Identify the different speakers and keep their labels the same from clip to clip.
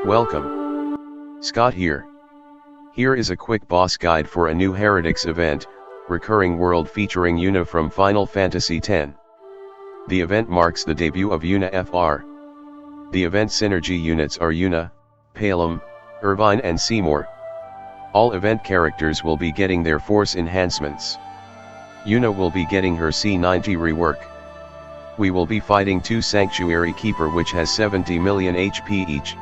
Speaker 1: Welcome. Scott here. Here is a quick boss guide for a new Heretics event, recurring world featuring Yuna from Final Fantasy X. The event marks the debut of Yuna FR. The event synergy units are Yuna, Palom, Irvine and Seymour. All event characters will be getting their force enhancements. Yuna will be getting her C90 rework. We will be fighting 2 Sanctuary Keeper which has 70 million HP each.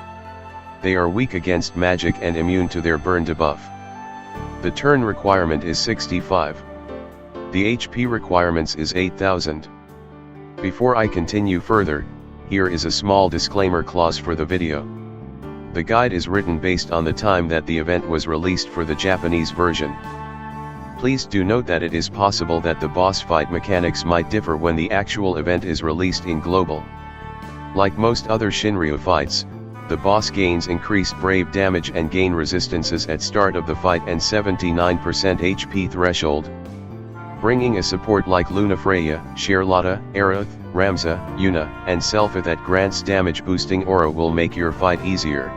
Speaker 1: They are weak against magic and immune to their burn debuff. The turn requirement is 65. The HP requirements is 8000. Before I continue further, here is a small disclaimer clause for the video. The guide is written based on the time that the event was released for the Japanese version. Please do note that it is possible that the boss fight mechanics might differ when the actual event is released in global. Like most other Shinryu fights, the boss gains increased brave damage and gain resistances at start of the fight and 79% HP threshold. Bringing a support like Lunafreya, Charlotta, Aerith, Ramza, Yuna, and Selpha that grants damage boosting aura will make your fight easier.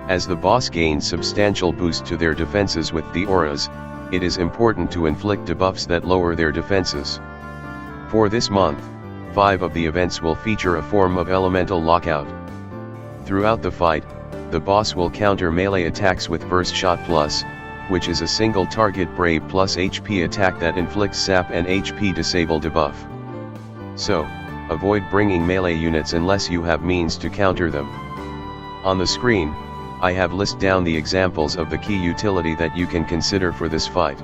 Speaker 1: As the boss gains substantial boost to their defenses with the auras, it is important to inflict debuffs that lower their defenses. For this month, 5 of the events will feature a form of elemental lockout. Throughout the fight, the boss will counter melee attacks with Burst Shot Plus, which is a single target brave plus HP attack that inflicts sap and HP disable debuff. So, avoid bringing melee units unless you have means to counter them. On the screen, I have listed down the examples of the key utility that you can consider for this fight.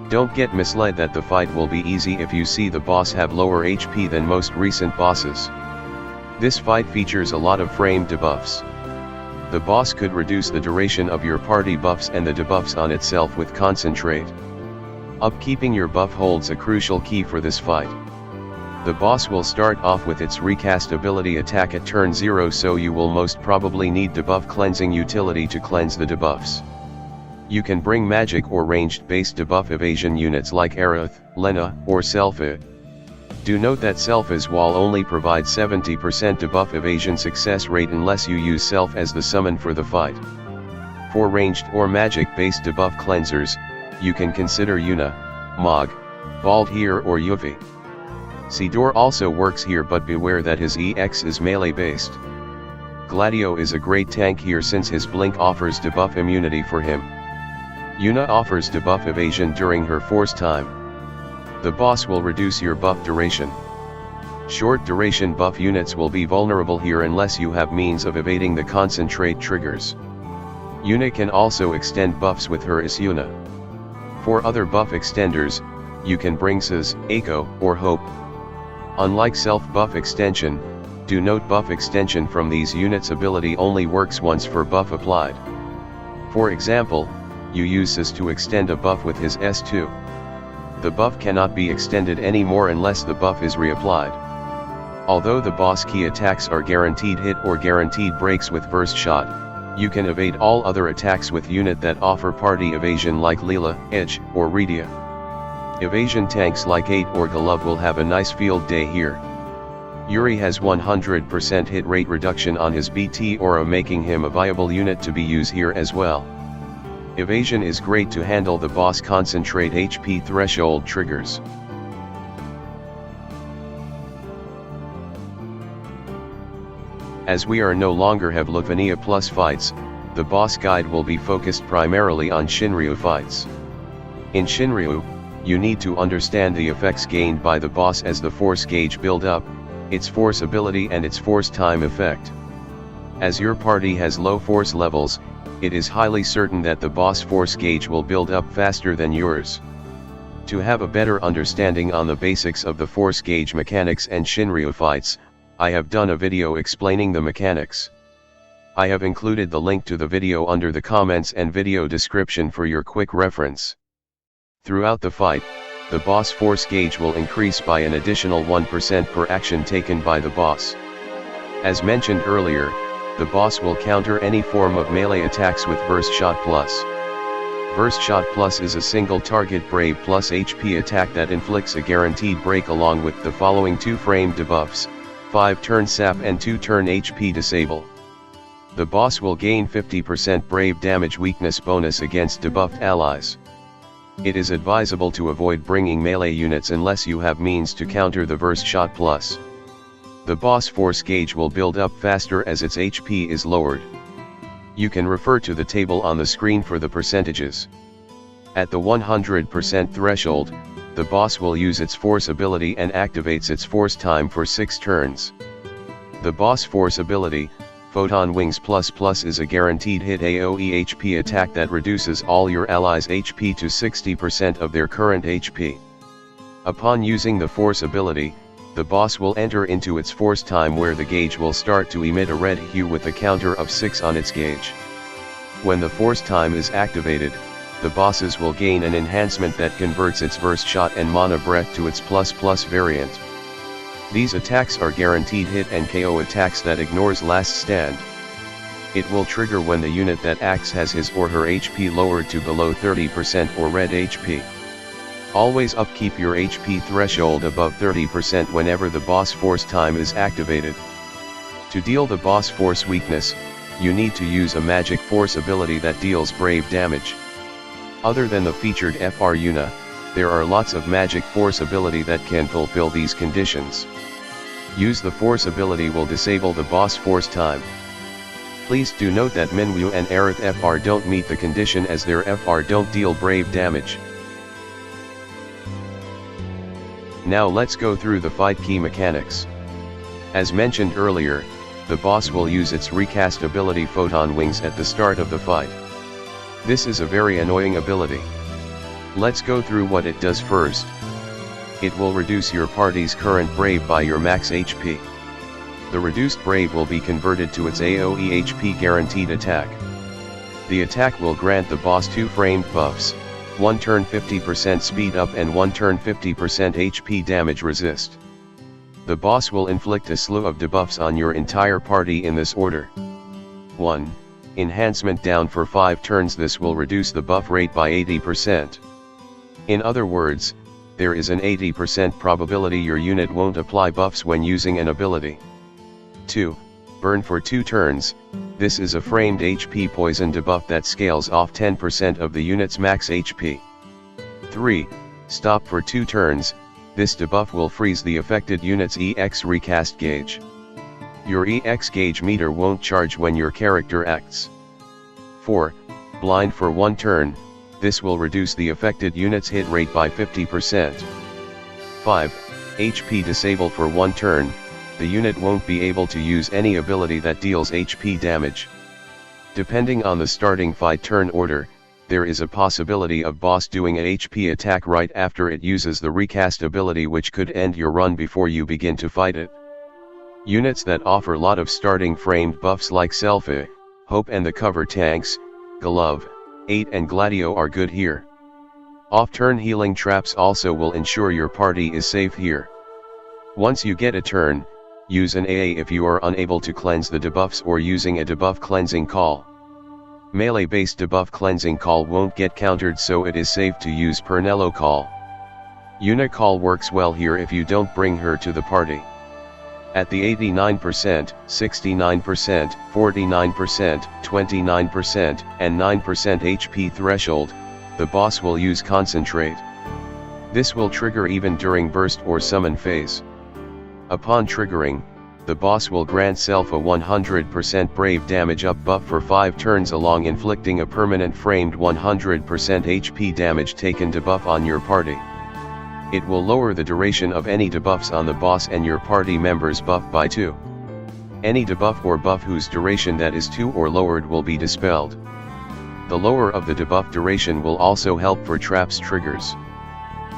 Speaker 1: Don't get misled that the fight will be easy if you see the boss have lower HP than most recent bosses. This fight features a lot of frame debuffs. The boss could reduce the duration of your party buffs and the debuffs on itself with concentrate. Upkeeping your buff holds a crucial key for this fight. The boss will start off with its recast ability attack at turn 0, so you will most probably need debuff cleansing utility to cleanse the debuffs. You can bring magic or ranged based debuff evasion units like Aerith, Lena, or Selpha. Do note that Selpha's wall only provides 70% debuff evasion success rate unless you use Self as the summon for the fight. For ranged or magic based debuff cleansers, you can consider Yuna, Mog, Baldheer or Yuffie. Sidor also works here, but beware that his EX is melee based. Gladio is a great tank here since his blink offers debuff immunity for him. Yuna offers debuff evasion during her force time. The boss will reduce your buff duration. Short duration buff units will be vulnerable here unless you have means of evading the concentrate triggers. Yuna can also extend buffs with her is Yuna. For other buff extenders, you can bring Saz, Echo, or Hope. Unlike self-buff extension, do note buff extension from these units' ability only works once for buff applied. For example, you use Saz to extend a buff with his S2. The buff cannot be extended anymore unless the buff is reapplied. Although the boss key attacks are guaranteed hit or guaranteed breaks with Burst Shot, you can evade all other attacks with unit that offer party evasion like Leela, Edge, or Rydia. Evasion tanks like 8 or Golub will have a nice field day here. Yuri has 100% hit rate reduction on his BT aura, making him a viable unit to be used here as well. Evasion is great to handle the boss concentrate HP threshold triggers. As we are no longer have Lufania Plus fights, the boss guide will be focused primarily on Shinryu fights. In Shinryu, you need to understand the effects gained by the boss as the force gauge build up, its force ability and its force time effect. As your party has low force levels, it is highly certain that the boss force gauge will build up faster than yours. To have a better understanding on the basics of the force gauge mechanics and Shinryu fights, I have done a video explaining the mechanics. I have included the link to the video under the comments and video description for your quick reference. Throughout the fight, the boss force gauge will increase by an additional 1% per action taken by the boss. As mentioned earlier, the boss will counter any form of melee attacks with Burst Shot Plus. Burst Shot Plus is a single target brave plus HP attack that inflicts a guaranteed break along with the following 2 frame debuffs, 5 turn sap and 2 turn HP disable. The boss will gain 50% brave damage weakness bonus against debuffed allies. It is advisable to avoid bringing melee units unless you have means to counter the burst shot plus. The boss force gauge will build up faster as its HP is lowered. You can refer to the table on the screen for the percentages. At the 100% threshold, the boss will use its force ability and activates its force time for 6 turns. The boss force ability, Photon Wings ++ is a guaranteed hit AoE HP attack that reduces all your allies' HP to 60% of their current HP. Upon using the force ability, the boss will enter into its force time where the gauge will start to emit a red hue with a counter of 6 on its gauge. When the force time is activated, the bosses will gain an enhancement that converts its burst shot and mana breath to its ++ variant. These attacks are guaranteed hit and KO attacks that ignores last stand. It will trigger when the unit that acts has his or her HP lowered to below 30% or red HP. Always upkeep your HP threshold above 30% whenever the boss force time is activated. To deal the boss force weakness, you need to use a magic force ability that deals brave damage. Other than the featured FR Yuna, there are lots of magic force ability that can fulfill these conditions. Use the force ability will disable the boss force time. Please do note that Minwoo and Aerith FR don't meet the condition as their FR don't deal brave damage. Now let's go through the fight key mechanics. As mentioned earlier, the boss will use its recast ability Photon Wings at the start of the fight. This is a very annoying ability. Let's go through what it does first. It will reduce your party's current brave by your max HP. The reduced brave will be converted to its AoE HP guaranteed attack. The attack will grant the boss 2 framed buffs, 1 turn 50% speed up and 1 turn 50% HP damage resist. The boss will inflict a slew of debuffs on your entire party in this order. 1. Enhancement down for 5 turns. This will reduce the buff rate by 80%. In other words, there is an 80% probability your unit won't apply buffs when using an ability. 2. Burn for 2 turns. This is a framed HP poison debuff that scales off 10% of the unit's max HP. 3. Stop for 2 turns. This debuff will freeze the affected unit's EX recast gauge. Your EX gauge meter won't charge when your character acts. 4. Blind for 1 turn. This will reduce the affected unit's hit rate by 50%. 5. HP disable for 1 turn. The unit won't be able to use any ability that deals HP damage. Depending on the starting fight turn order, there is a possibility of boss doing an HP attack right after it uses the recast ability, which could end your run before you begin to fight it. Units that offer lot of starting framed buffs like Selfie, Hope and the cover tanks, Glove, 8 and Gladio are good here. Off-turn healing traps also will ensure your party is safe here. Once you get a turn, use an AA if you are unable to cleanse the debuffs or using a debuff cleansing call. Melee-based debuff cleansing call won't get countered, so it is safe to use Pernello call. Yuna call works well here if you don't bring her to the party. At the 89%, 69%, 49%, 29%, and 9% HP threshold, the boss will use Concentrate. This will trigger even during burst or summon phase. Upon triggering, the boss will grant self a 100% brave damage up buff for 5 turns along inflicting a permanent framed 100% HP damage taken debuff on your party. It will lower the duration of any debuffs on the boss and your party members buff by 2. Any debuff or buff whose duration that is 2 or lowered will be dispelled. The lower of the debuff duration will also help for traps triggers.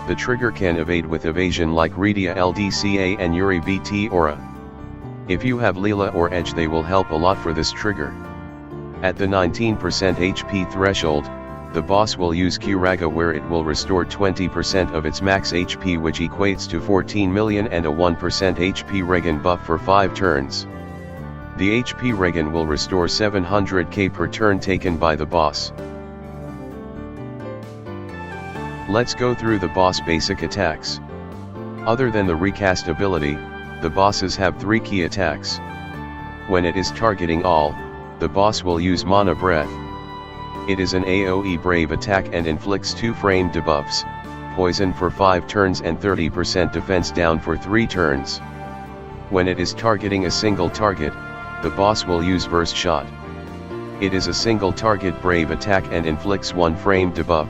Speaker 1: The trigger can evade with evasion like Redia LDCA and Yuri BT Aura. If you have Leela or Edge, they will help a lot for this trigger. At the 19% HP threshold, the boss will use Kiraga, where it will restore 20% of its max HP, which equates to 14 million, and a 1% HP regen buff for 5 turns. The HP regen will restore 700k per turn taken by the boss. Let's go through the boss basic attacks. Other than the recast ability, the bosses have 3 key attacks. When it is targeting all, the boss will use Mana Breath. It is an AoE brave attack and inflicts 2 frame debuffs, poison for 5 turns and 30% defense down for 3 turns. When it is targeting a single target, the boss will use Burst Shot. It is a single target brave attack and inflicts 1 frame debuff,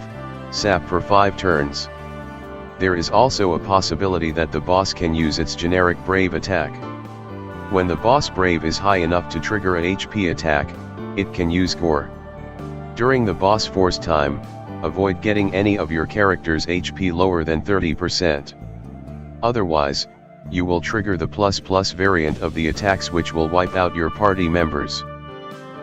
Speaker 1: sap for 5 turns. There is also a possibility that the boss can use its generic brave attack. When the boss brave is high enough to trigger a HP attack, it can use Gore. During the boss force time, avoid getting any of your character's HP lower than 30%. Otherwise, you will trigger the ++ variant of the attacks, which will wipe out your party members.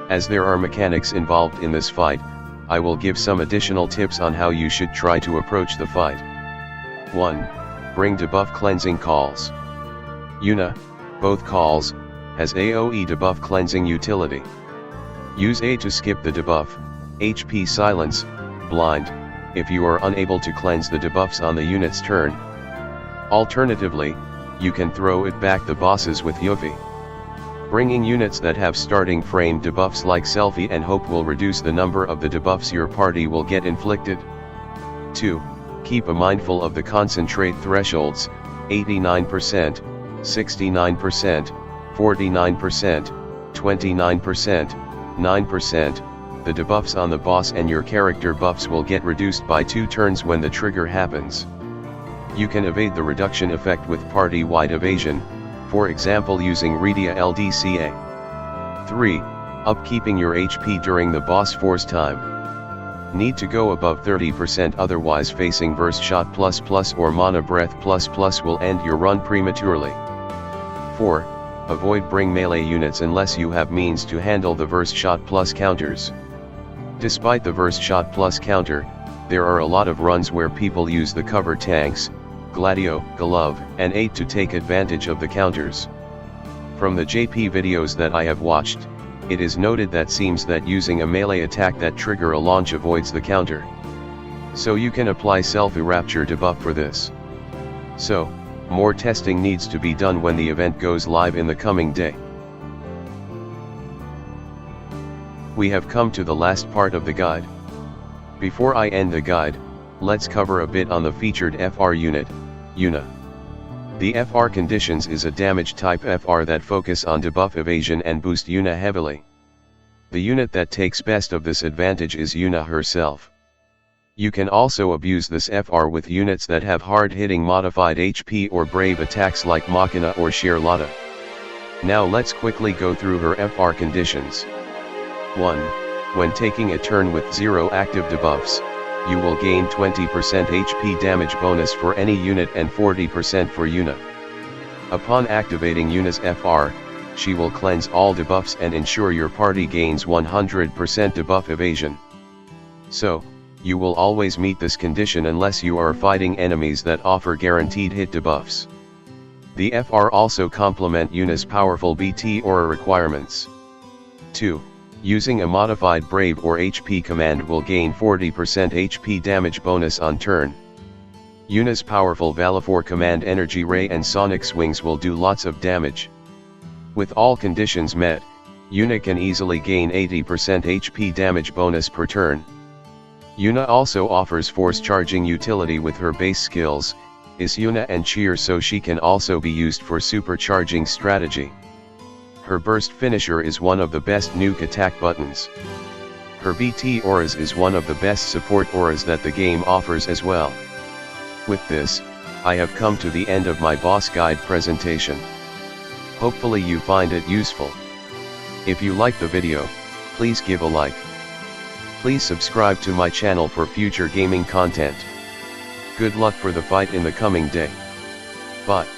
Speaker 1: As there are mechanics involved in this fight, I will give some additional tips on how you should try to approach the fight. 1. Bring debuff cleansing calls. Yuna, both calls, has AoE debuff cleansing utility. Use A to skip the debuff, HP silence, blind, if you are unable to cleanse the debuffs on the unit's turn. Alternatively, you can throw it back the bosses with Yuffie. Bringing units that have starting frame debuffs like Selfie and Hope will reduce the number of the debuffs your party will get inflicted. 2. Keep a mindful of the concentrate thresholds, 89%, 69%, 49%, 29%, 9%, the debuffs on the boss and your character buffs will get reduced by 2 turns when the trigger happens. You can evade the reduction effect with party-wide evasion, for example using Irvine LDCA. 3. Upkeeping your HP during the boss force time. Need to go above 30%, otherwise facing Burst Shot ++ or Mana Breath ++ will end your run prematurely. 4. Avoid bring melee units unless you have means to handle the Burst Shot plus counters. Despite the Burst Shot plus counter, there are a lot of runs where people use the cover tanks, Gladio, Glove, and 8 to take advantage of the counters. From the JP videos that I have watched, it is noted that seems that using a melee attack that trigger a launch avoids the counter. So you can apply self-rapture debuff for this. So, more testing needs to be done when the event goes live in the coming day. We have come to the last part of the guide. Before I end the guide, let's cover a bit on the featured FR unit, Yuna. The FR conditions is a damage type FR that focus on debuff evasion and boost Yuna heavily. The unit that takes best of this advantage is Yuna herself. You can also abuse this FR with units that have hard-hitting modified HP or brave attacks like Machina or Charlotta. Now let's quickly go through her FR conditions. 1. When taking a turn with 0 active debuffs, you will gain 20% HP damage bonus for any unit and 40% for Yuna. Upon activating Yuna's FR, she will cleanse all debuffs and ensure your party gains 100% debuff evasion. So, you will always meet this condition unless you are fighting enemies that offer guaranteed hit debuffs. The FR also complement Yuna's powerful BT aura requirements. 2. Using a modified Brave or HP command will gain 40% HP damage bonus on turn. Yuna's powerful Valifor command Energy Ray and Sonic Swings will do lots of damage. With all conditions met, Yuna can easily gain 80% HP damage bonus per turn. Yuna also offers force charging utility with her base skills, Is Yuna and Cheer, so she can also be used for supercharging strategy. Her burst finisher is one of the best nuke attack buttons. Her BT auras is one of the best support auras that the game offers as well. With this, I have come to the end of my boss guide presentation. Hopefully you find it useful. If you like the video, please give a like. Please subscribe to my channel for future gaming content. Good luck for the fight in the coming day. Bye.